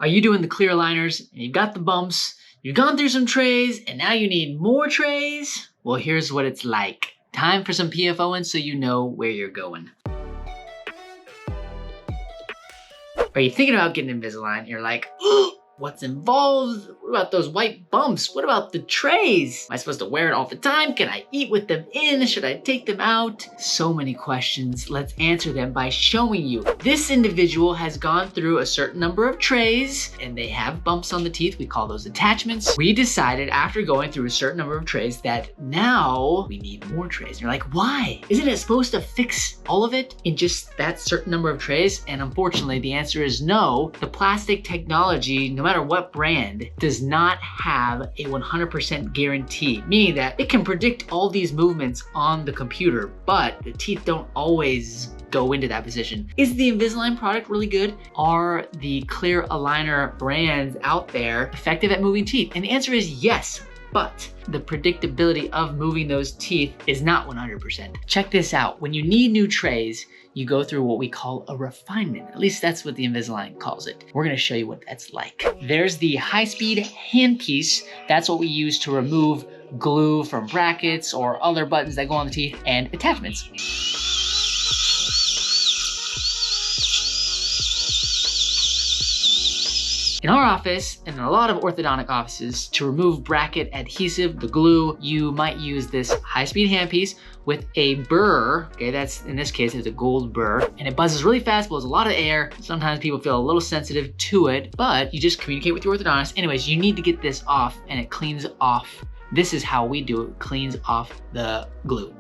Are you doing the clear aligners and you've got the bumps, you've gone through some trays, and now you need more trays? Well, here's what it's like. Time for some PFOing so you know where you're going. Are you thinking about getting Invisalign? You're like, ooh, what's involved? What about those white bumps? What about the trays? Am I supposed to wear it all the time? Can I eat with them in? Should I take them out? So many questions. Let's answer them by showing you. This individual has gone through a certain number of trays and they have bumps on the teeth. We call those attachments. We decided after going through a certain number of trays that now we need more trays. And you're like, why? Isn't it supposed to fix all of it in just that certain number of trays? And unfortunately, the answer is no. The plastic technology, no matter what brand, does not have a 100% guarantee, meaning that it can predict all these movements on the computer, but the teeth don't always go into that position. Is the Invisalign product really good? Are the clear aligner brands out there effective at moving teeth? And the answer is yes. But the predictability of moving those teeth is not 100%. Check this out. When you need new trays, you go through what we call a refinement. At least that's what the Invisalign calls it. We're gonna show you what that's like. There's the high-speed handpiece. That's what we use to remove glue from brackets or other buttons that go on the teeth and attachments. In our office, and in a lot of orthodontic offices, to remove bracket adhesive, the glue, you might use this high-speed handpiece with a burr. Okay, that's, in this case, it's a gold burr, and it buzzes really fast, blows a lot of air. Sometimes people feel a little sensitive to it, but you just communicate with your orthodontist. Anyways, you need to get this off, and it cleans off. This is how we do it, cleans off the glue.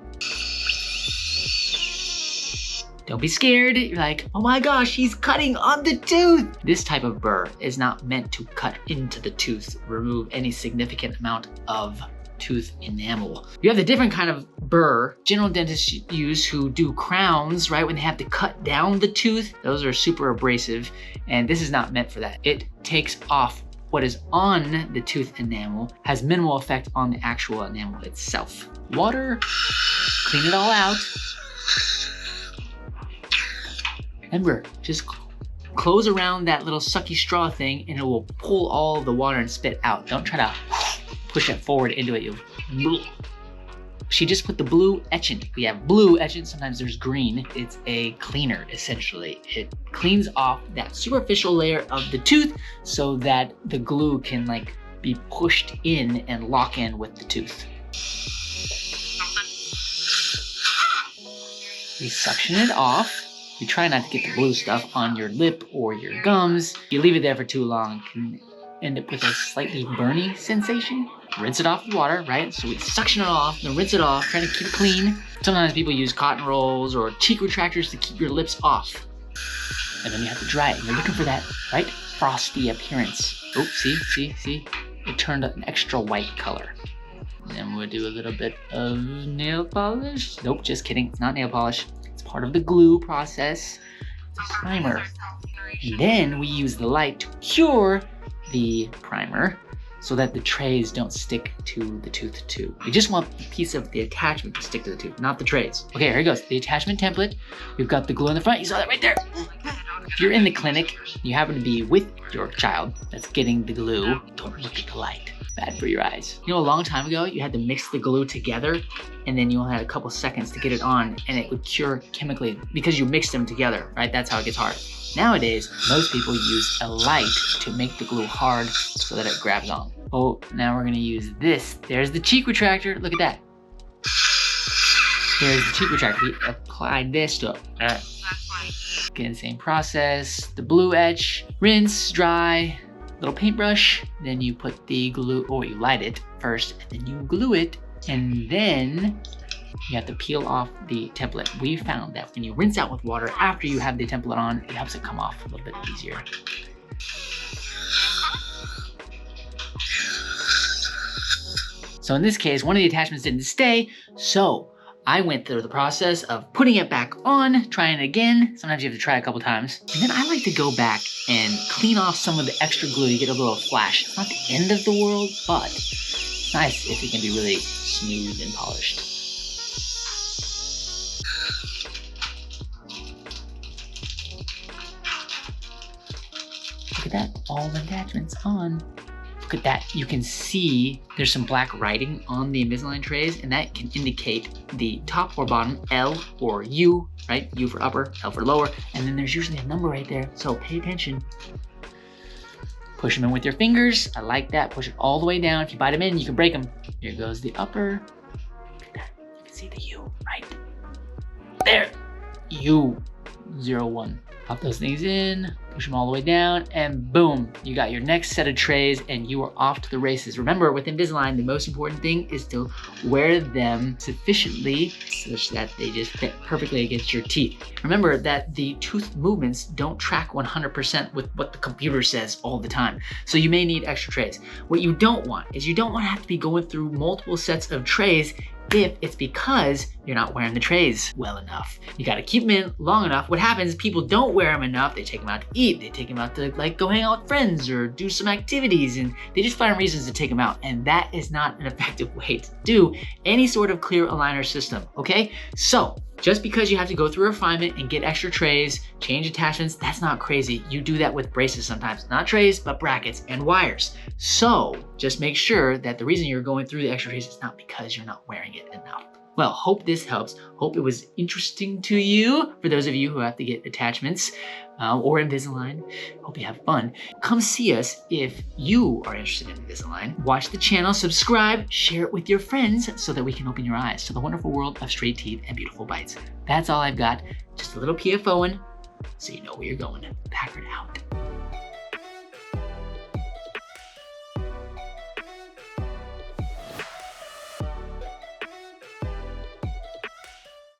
Don't be scared. You're like, oh my gosh, he's cutting on the tooth. This type of burr is not meant to cut into the tooth, remove any significant amount of tooth enamel. You have the different kind of burr general dentists use who do crowns, right? When they have to cut down the tooth, those are super abrasive, and this is not meant for that. It takes off what is on the tooth enamel, has minimal effect on the actual enamel itself. Water, clean it all out. Remember, just close around that little sucky straw thing and it will pull all of the water and spit out. Don't try to push it forward into it. She just put the blue etchant. We have blue etchant, sometimes there's green. It's a cleaner, essentially. It cleans off that superficial layer of the tooth so that the glue can like be pushed in and lock in with the tooth. We suction it off. You try not to get the blue stuff on your lip or your gums. You leave it there for too long, it can end up with a slightly burny sensation. Rinse it off with water, right? So we suction it off, then rinse it off, try to keep it clean. Sometimes people use cotton rolls or cheek retractors to keep your lips off. And then you have to dry it. And you're looking for that, right, frosty appearance. Oh, see? It turned an extra white color. And then we'll do a little bit of nail polish. Nope, just kidding, it's not nail polish. Part of the glue process, primer. And then we use the light to cure the primer so that the trays don't stick to the tooth too. We just want the piece of the attachment to stick to the tooth, not the trays. Okay, here it goes. The attachment template. We've got the glue in the front. You saw that right there. If you're in the clinic, you happen to be with your child that's getting the glue, don't look at the light. Bad for your eyes. You know, a long time ago, you had to mix the glue together and then you only had a couple seconds to get it on and it would cure chemically because you mixed them together, right? That's how it gets hard. Nowadays, most people use a light to make the glue hard so that it grabs on. Oh, now we're gonna use this. There's the cheek retractor, look at that. There's the cheek retractor. We applied this to it. Again, same process. The blue etch, rinse, dry, little paintbrush. Then you put the glue, or you light it first, and then you glue it, and then you have to peel off the template. We found that when you rinse out with water after you have the template on, it helps it come off a little bit easier. So in this case, one of the attachments didn't stay, so I went through the process of putting it back on, trying it again. Sometimes you have to try a couple times. And then I like to go back and clean off some of the extra glue. You get a little flash. It's not the end of the world, but it's nice if it can be really smooth and polished. Look at Look at that, all the attachments on. Look at that, you can see there's some black writing on the Invisalign trays, and that can indicate the top or bottom, L or U, right? U for upper, L for lower, and then there's usually a number right there, so pay attention. Push them in with your fingers, I like that. Push it all the way down. If you bite them in, you can break them. Here goes the upper. Look at that, you can see the U, right? There, U01. Pop those things in, push them all the way down, and boom, you got your next set of trays and you are off to the races. Remember, with Invisalign, the most important thing is to wear them sufficiently such that they just fit perfectly against your teeth. Remember that the tooth movements don't track 100% with what the computer says all the time. So you may need extra trays. What you don't want is you don't want to have to be going through multiple sets of trays if it's because you're not wearing the trays well enough. You gotta keep them in long enough. What happens is people don't wear them enough. They take them out to eat. They take them out to like go hang out with friends or do some activities, and they just find reasons to take them out. And that is not an effective way to do any sort of clear aligner system, okay? So just because you have to go through refinement and get extra trays, change attachments, that's not crazy. You do that with braces sometimes. Not trays, but brackets and wires. So just make sure that the reason you're going through the extra trays is not because you're not wearing it enough. Well, hope this helps. Hope it was interesting to you for those of you who have to get attachments or Invisalign. Hope you have fun. Come see us if you are interested in Invisalign. Watch the channel, subscribe, share it with your friends so that we can open your eyes to the wonderful world of straight teeth and beautiful bites. That's all I've got. Just a little PFOing so you know where you're going. Packard out.